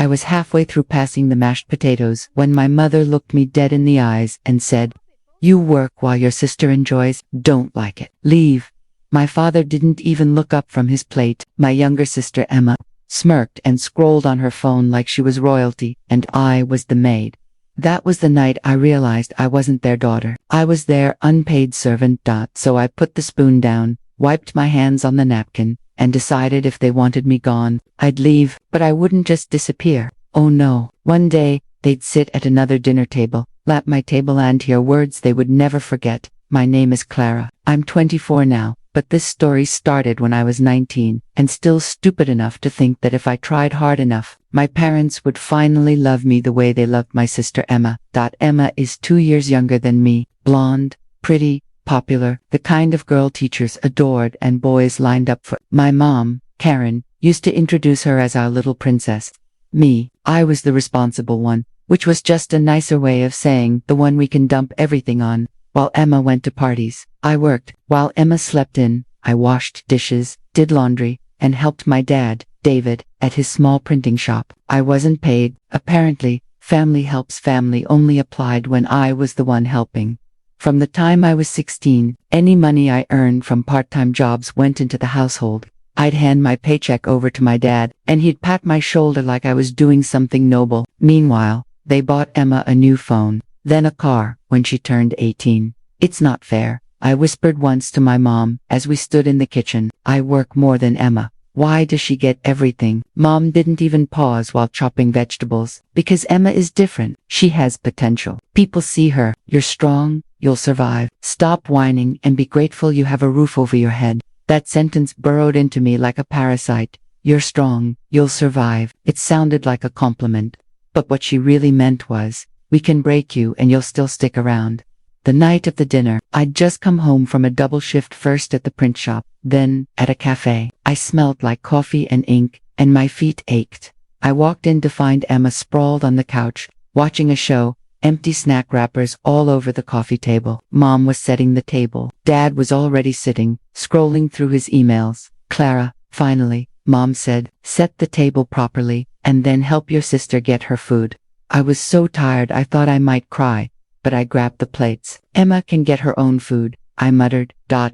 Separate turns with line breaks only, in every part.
I was halfway through passing the mashed potatoes when my mother looked me dead in the eyes and said, "You work while your sister enjoys, don't like it. Leave." My father didn't even look up from his plate. My younger sister Emma smirked and scrolled on her phone like she was royalty, and I was the maid. That was the night I realized I wasn't their daughter. I was their unpaid servant. So I put the spoon down, wiped my hands on the napkin, and decided if they wanted me gone, I'd leave, but I wouldn't just disappear. Oh no. One day, they'd sit at another dinner table, lap my table and hear words they would never forget. My name is Clara. I'm 24 now, but this story started when I was 19, and still stupid enough to think that if I tried hard enough, my parents would finally love me the way they loved my sister Emma. Emma is 2 years younger than me, blonde, pretty, popular, the kind of girl teachers adored and boys lined up for. My mom, Karen, used to introduce her as our little princess. Me, I was the responsible one, which was just a nicer way of saying the one we can dump everything on. While Emma went to parties, I worked. While Emma slept in, I washed dishes, did laundry, and helped my dad, David, at his small printing shop. I wasn't paid. Apparently, family helps family only applied when I was the one helping. From the time I was 16, any money I earned from part-time jobs went into the household. I'd hand my paycheck over to my dad, and he'd pat my shoulder like I was doing something noble. Meanwhile, they bought Emma a new phone, then a car, when she turned 18. "It's not fair," I whispered once to my mom as we stood in the kitchen. "I work more than Emma. Why does she get everything?" Mom didn't even pause while chopping vegetables. "Because Emma is different. She has potential. People see her. You're strong, you'll survive. Stop whining and be grateful you have a roof over your head." That sentence burrowed into me like a parasite. You're strong, you'll survive. It sounded like a compliment. But what she really meant was, we can break you and you'll still stick around. The night of the dinner, I'd just come home from a double shift, first at the print shop, then at a cafe. I smelled like coffee and ink, and my feet ached. I walked in to find Emma sprawled on the couch, watching a show, empty snack wrappers all over the coffee table. Mom was setting the table. Dad was already sitting, scrolling through his emails. "Clara, finally," Mom said, "set the table properly, and then help your sister get her food." I was so tired I thought I might cry, but I grabbed the plates. "Emma can get her own food," I muttered.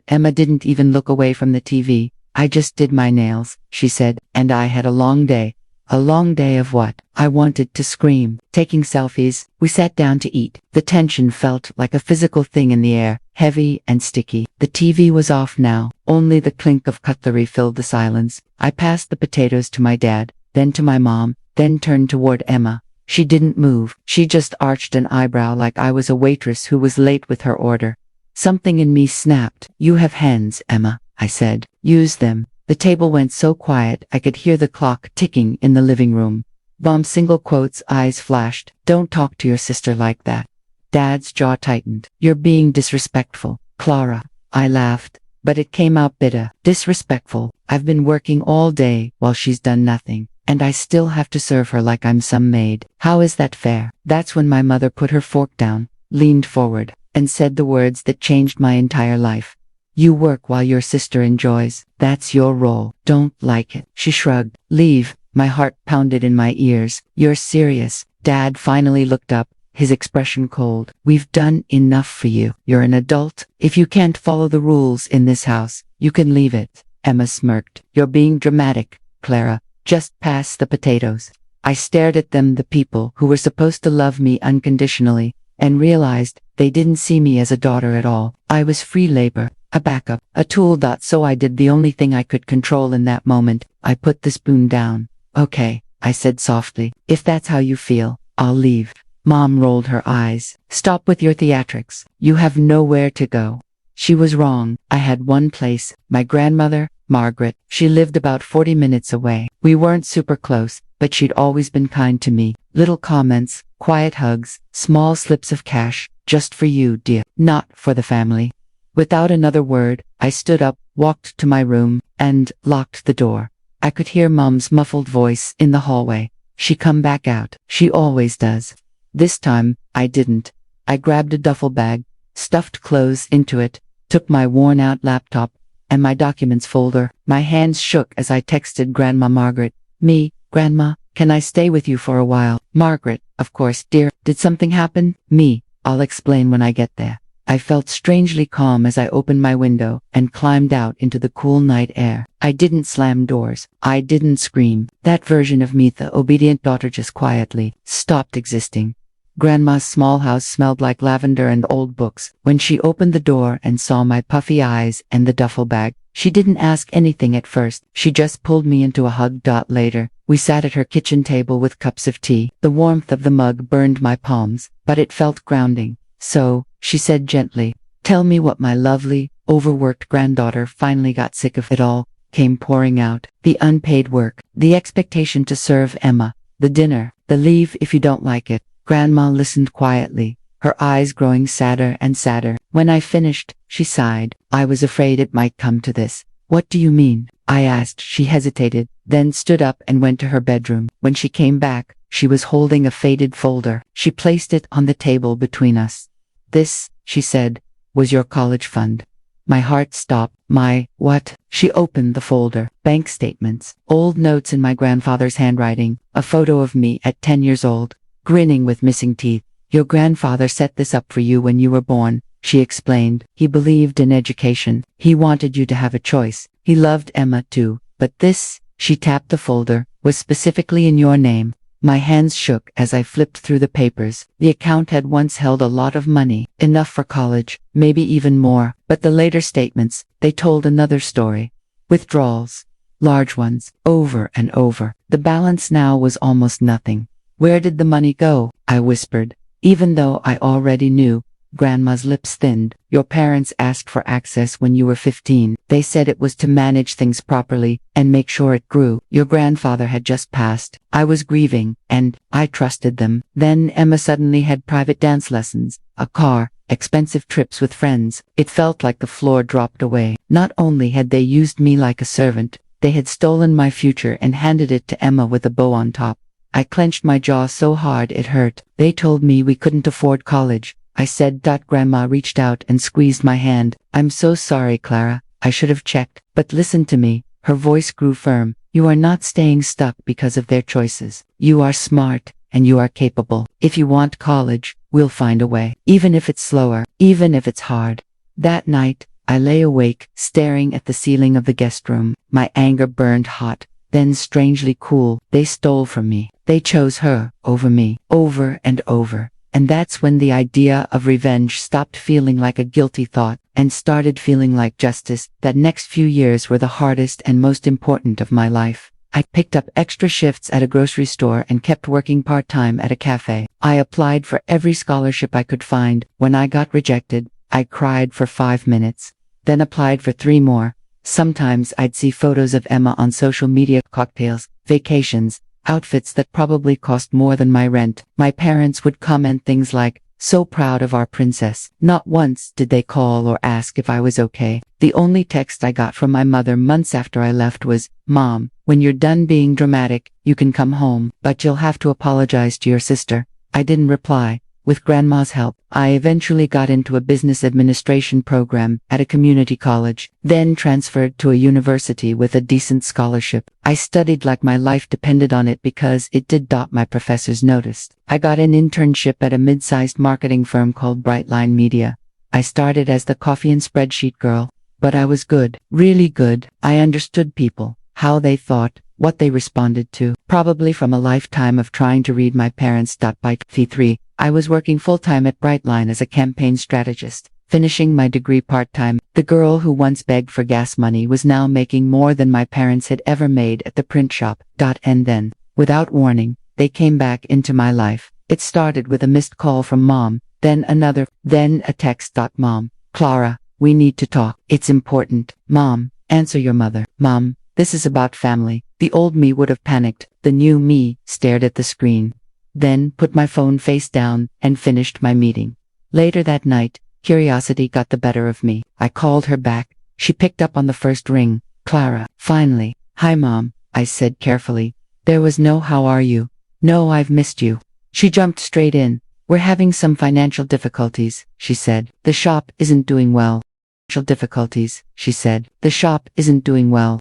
Emma didn't even look away from the TV. "I just did my nails," she said, "and I had a long day." A long day of what? I wanted to scream. Taking selfies, we sat down to eat. The tension felt like a physical thing in the air, heavy and sticky. The TV was off now. Only the clink of cutlery filled the silence. I passed the potatoes to my dad, then to my mom, then turned toward Emma. She didn't move. She just arched an eyebrow like I was a waitress who was late with her order. Something in me snapped. "You have hands, Emma," I said. "Use them." The table went so quiet I could hear the clock ticking in the living room. Mom's single quotes eyes flashed. "Don't talk to your sister like that." Dad's jaw tightened. "You're being disrespectful, Clara." I laughed, but it came out bitter. "Disrespectful. I've been working all day while she's done nothing, and I still have to serve her like I'm some maid. How is that fair?" That's when my mother put her fork down, leaned forward, and said the words that changed my entire life. "You work while your sister enjoys. That's your role. Don't like it." She shrugged. "Leave." My heart pounded in my ears. "You're serious?" Dad finally looked up, his expression cold. "We've done enough for you. You're an adult. If you can't follow the rules in this house, you can leave it." Emma smirked. "You're being dramatic, Clara. Just pass the potatoes." I stared at them, the people who were supposed to love me unconditionally, and realized they didn't see me as a daughter at all. I was free labor. A backup, a tool. So I did the only thing I could control in that moment. I put the spoon down. "Okay," I said softly. "If that's how you feel, I'll leave." Mom rolled her eyes. "Stop with your theatrics. You have nowhere to go." She was wrong. I had one place, my grandmother, Margaret. She lived about 40 minutes away. We weren't super close, but she'd always been kind to me. Little comments, quiet hugs, small slips of cash, "Just for you, dear." Not for the family. Without another word, I stood up, walked to my room, and locked the door. I could hear Mom's muffled voice in the hallway. "She come back out. She always does." This time, I didn't. I grabbed a duffel bag, stuffed clothes into it, took my worn-out laptop, and my documents folder. My hands shook as I texted Grandma Margaret. "Me, Grandma, Can I stay with you for a while? Margaret, of course, dear. Did something happen? Me. I'll explain when I get there. I felt strangely calm as I opened my window and climbed out into the cool night air. I didn't slam doors. I didn't scream. That version of me, the obedient daughter, just quietly stopped existing. Grandma's small house smelled like lavender and old books. When she opened the door and saw my puffy eyes and the duffel bag, she didn't ask anything at first. She just pulled me into a hug. Later, we sat at her kitchen table with cups of tea. The warmth of the mug burned my palms, but it felt grounding. So, she said gently, tell me what my lovely, overworked granddaughter finally got sick of. It all came pouring out. The unpaid work, the expectation to serve Emma, the dinner, the leave if you don't like it. Grandma listened quietly, her eyes growing sadder and sadder. When I finished, she sighed. I was afraid it might come to this. What do you mean? I asked. She hesitated, then stood up and went to her bedroom. When she came back, she was holding a faded folder. She placed it on the table between us. This, she said, was your college fund. My heart stopped. My, what? She opened the folder. Bank statements, old notes in my grandfather's handwriting, a photo of me at 10 years old, grinning with missing teeth. Your grandfather set this up for you when you were born, she explained. He believed in education. He wanted you to have a choice. He loved Emma too. But this, she tapped the folder, was specifically in your name. My hands shook as I flipped through the papers. The account had once held a lot of money, enough for college, maybe even more. But the later statements, they told another story. Withdrawals. Large ones, over and over. The balance now was almost nothing. Where did the money go? I whispered, even though I already knew. Grandma's lips thinned. Your parents asked for access when you were 15. They said it was to manage things properly and make sure it grew. Your grandfather had just passed. I was grieving, and I trusted them. Then Emma suddenly had private dance lessons, a car, expensive trips with friends. It felt like the floor dropped away. Not only had they used me like a servant, they had stolen my future and handed it to Emma with a bow on top. I clenched my jaw so hard it hurt. They told me we couldn't afford college. I said. Grandma reached out and squeezed my hand. I'm so sorry, Clara. I should have checked. But listen to me. Her voice grew firm. You are not staying stuck because of their choices. You are smart, and you are capable. If you want college, we'll find a way. Even if it's slower, even if it's hard. That night, I lay awake, staring at the ceiling of the guest room. My anger burned hot, then strangely cool. They stole from me. They chose her over me, over and over. And that's when the idea of revenge stopped feeling like a guilty thought and started feeling like justice. That next few years were the hardest and most important of my life. I picked up extra shifts at a grocery store and kept working part-time at a cafe. I applied for every scholarship I could find. When I got rejected, I cried for 5 minutes, then applied for 3 more. Sometimes I'd see photos of Emma on social media, cocktails, vacations, outfits that probably cost more than my rent. My parents would comment things like, so proud of our princess. Not once did they call or ask if I was okay. The only text I got from my mother months after I left was, Mom, when you're done being dramatic, you can come home, but you'll have to apologize to your sister. I didn't reply. With Grandma's help, I eventually got into a business administration program at a community college, then transferred to a university with a decent scholarship. I studied like my life depended on it because it did. My professors noticed. I got an internship at a mid-sized marketing firm called Brightline Media. I started as the coffee and spreadsheet girl, but I was good, really good. I understood people, how they thought, what they responded to, probably from a lifetime of trying to read my parents. By T3, I was working full-time at Brightline as a campaign strategist, finishing my degree part-time. The girl who once begged for gas money was now making more than my parents had ever made at the print shop. And then, without warning, they came back into my life. It started with a missed call from Mom, then another, then a text. Mom, Clara, we need to talk. It's important. Mom, answer your mother. Mom, this is about family. The old me would have panicked. The new me stared at the screen, then put my phone face down and finished my meeting. Later that night, curiosity got the better of me. I called her back. She picked up on the first ring. Clara, finally. Hi, Mom, I said carefully. There was no how are you? No, I've missed you. She jumped straight in. We're having some financial difficulties, she said. The shop isn't doing well. Financial difficulties, she said. The shop isn't doing well.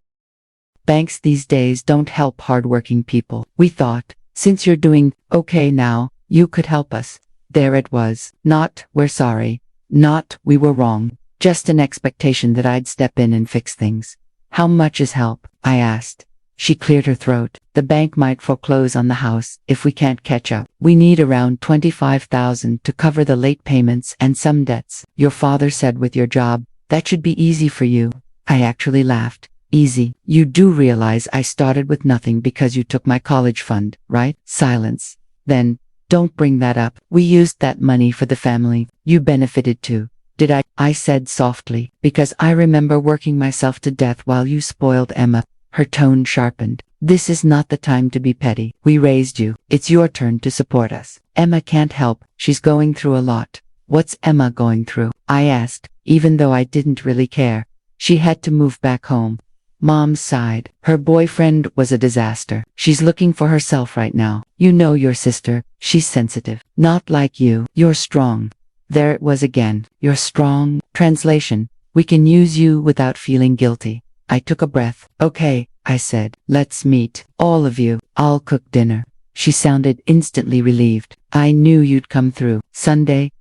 Banks these days don't help hardworking people. We thought, since you're doing okay now, you could help us. There it was. Not, we're sorry. Not, we were wrong. Just an expectation that I'd step in and fix things. How much is help? I asked. She cleared her throat. The bank might foreclose on the house if we can't catch up. We need around $25,000 to cover the late payments and some debts. Your father said with your job, that should be easy for you. I actually laughed. Easy. You do realize I started with nothing because you took my college fund, right? Silence. Then, don't bring that up. We used that money for the family. You benefited too. Did I? I said softly, because I remember working myself to death while you spoiled Emma. Her tone sharpened. This is not the time to be petty. We raised you. It's your turn to support us. Emma can't help. She's going through a lot. What's Emma going through? I asked, even though I didn't really care. She had to move back home. Mom sighed. Her boyfriend was a disaster. She's looking for herself right now. You know your sister. She's sensitive. Not like you. You're strong. There it was again. You're strong. Translation. We can use you without feeling guilty. I took a breath. Okay, I said. Let's meet. All of you. I'll cook dinner. She sounded instantly relieved. I knew you'd come through. Sunday,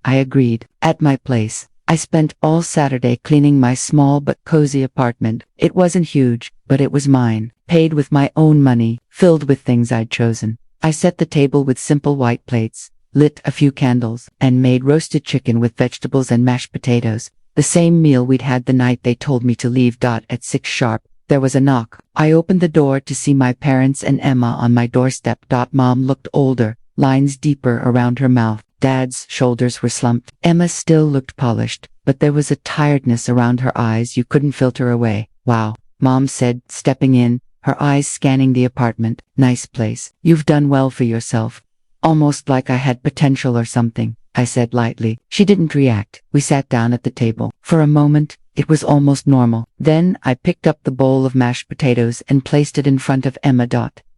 I agreed. At my place. I spent all Saturday cleaning my small but cozy apartment. It wasn't huge, but it was mine. Paid with my own money, filled with things I'd chosen. I set the table with simple white plates, lit a few candles, and made roasted chicken with vegetables and mashed potatoes. The same meal we'd had the night they told me to leave. At 6 sharp, there was a knock. I opened the door to see my parents and Emma on my doorstep. Mom looked older, lines deeper around her mouth. Dad's shoulders were slumped. Emma still looked polished, but there was a tiredness around her eyes you couldn't filter away. Wow, Mom said, stepping in, her eyes scanning the apartment. Nice place. You've done well for yourself. Almost like I had potential or something, I said lightly. She didn't react. We sat down at the table. For a moment, it was almost normal. Then I picked up the bowl of mashed potatoes and placed it in front of Emma.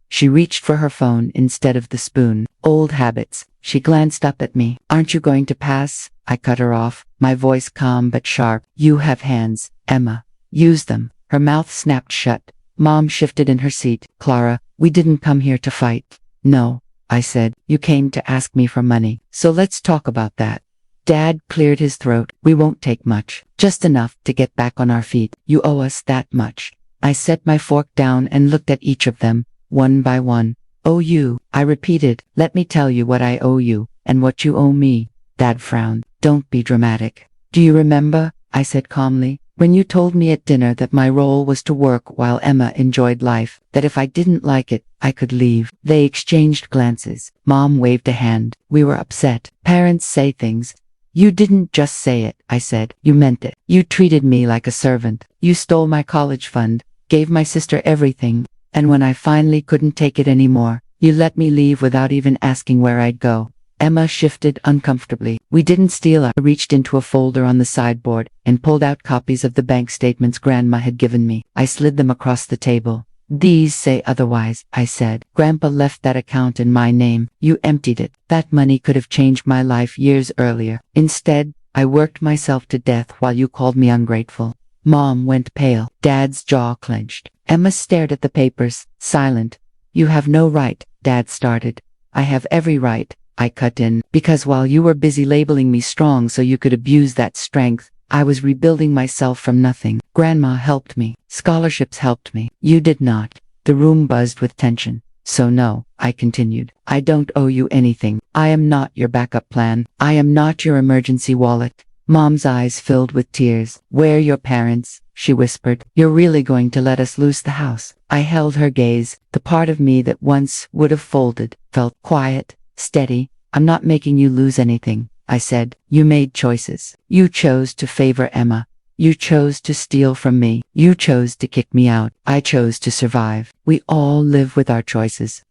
She reached for her phone instead of the spoon. Old habits. She glanced up at me. Aren't you going to pass? I cut her off, my voice calm but sharp. You have hands, Emma. Use them. Her mouth snapped shut. Mom shifted in her seat. Clara, we didn't come here to fight. No, I said. You came to ask me for money. So let's talk about that. Dad cleared his throat. We won't take much. Just enough to get back on our feet. You owe us that much. I set my fork down and looked at each of them, one by one. Owe you, I repeated. Let me tell you what I owe you, and what you owe me. Dad frowned. Don't be dramatic. Do you remember, I said calmly, when you told me at dinner that my role was to work while Emma enjoyed life, that if I didn't like it, I could leave? They exchanged glances. Mom waved a hand. We were upset. Parents say things. You didn't just say it, I said. You meant it. You treated me like a servant. You stole my college fund, gave my sister everything, and when I finally couldn't take it anymore, you let me leave without even asking where I'd go. Emma shifted uncomfortably. We didn't steal. I reached into a folder on the sideboard and pulled out copies of the bank statements Grandma had given me. I slid them across the table. These say otherwise, I said. Grandpa left that account in my name. You emptied it. That money could have changed my life years earlier. Instead, I worked myself to death while you called me ungrateful. Mom went pale. Dad's jaw clenched. Emma stared at the papers, silent. You have no right, Dad started. I have every right, I cut in, because while you were busy labeling me strong so you could abuse that strength, I was rebuilding myself from nothing. Grandma helped me. Scholarships helped me. You did not. The room buzzed with tension. So no, I continued. I don't owe you anything. I am not your backup plan. I am not your emergency wallet. Mom's eyes filled with tears. Where are your parents? She whispered. You're really going to let us lose the house? I held her gaze. The part of me that once would have folded felt quiet, steady. I'm not making you lose anything, I said. You made choices. You chose to favor Emma. You chose to steal from me. You chose to kick me out. I chose to survive. We all live with our choices.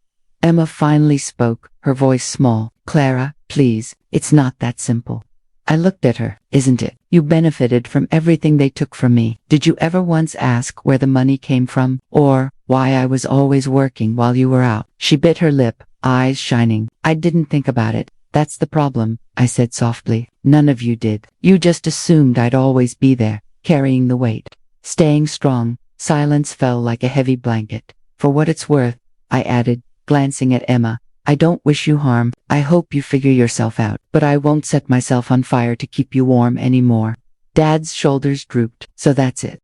Emma finally spoke, her voice small. Clara, please, it's not that simple. I looked at her. Isn't it? You benefited from everything they took from me. Did you ever once ask where the money came from? Or why I was always working while you were out? She bit her lip, eyes shining. I didn't think about it. That's the problem, I said softly. None of you did. You just assumed I'd always be there, carrying the weight, staying strong, Silence fell like a heavy blanket. For what it's worth, I added, glancing at Emma, I don't wish you harm. I hope you figure yourself out. But I won't set myself on fire to keep you warm anymore. Dad's shoulders drooped. So that's it.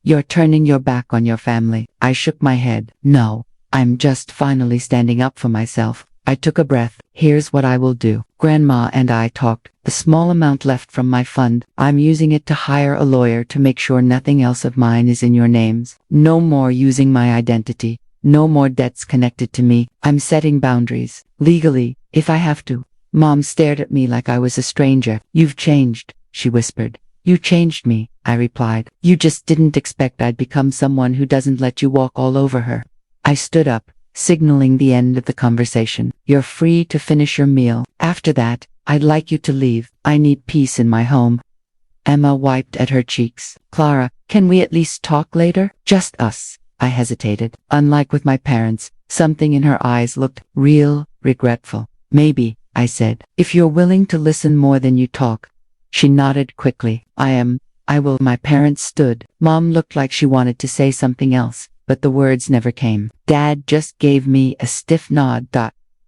You're turning your back on your family. I shook my head. No, I'm just finally standing up for myself. I took a breath. Here's what I will do. Grandma and I talked. The small amount left from my fund, I'm using it to hire a lawyer to make sure nothing else of mine is in your names. No more using my identity. No more debts connected to me. I'm setting boundaries. Legally, if I have to. Mom stared at me like I was a stranger. You've changed, she whispered. You changed me, I replied. You just didn't expect I'd become someone who doesn't let you walk all over her. I stood up, signaling the end of the conversation. You're free to finish your meal. After that, I'd like you to leave. I need peace in my home. Emma wiped at her cheeks. Clara, can we at least talk later? Just us. I hesitated. Unlike with my parents, something in her eyes looked real, regretful. Maybe, I said, if you're willing to listen more than you talk. She nodded quickly. I will. My parents stood. Mom looked like she wanted to say something else, but the words never came. Dad just gave me a stiff nod.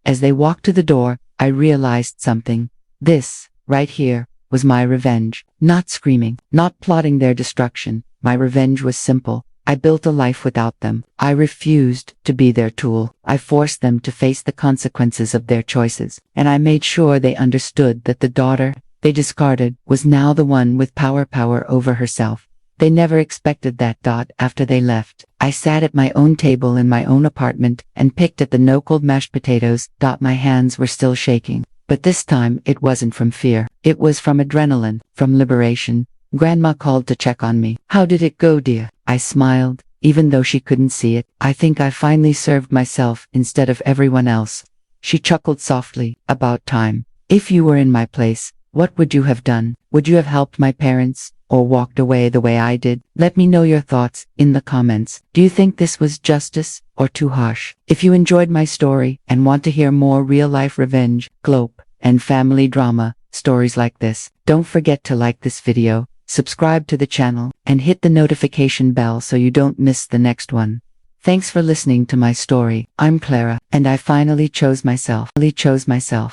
As they walked to the door, I realized something. This, right here, was my revenge. Not screaming, not plotting their destruction. My revenge was simple. I built a life without them. I refused to be their tool. I forced them to face the consequences of their choices. And I made sure they understood that the daughter they discarded was now the one with power over herself. They never expected that. After they left, I sat at my own table in my own apartment and picked at the no-cold mashed potatoes. My hands were still shaking. But this time it wasn't from fear. It was from adrenaline, from liberation. Grandma called to check on me. How did it go, dear? I smiled, even though she couldn't see it. I think I finally served myself instead of everyone else. She chuckled softly. About time. If you were in my place, what would you have done? Would you have helped my parents, or walked away the way I did? Let me know your thoughts in the comments. Do you think this was justice, or too harsh? If you enjoyed my story and want to hear more real-life revenge, glope, and family drama stories like this, don't forget to like this video, subscribe to the channel, and hit the notification bell so you don't miss the next one. Thanks for listening to my story. I'm Clara, and I finally chose myself.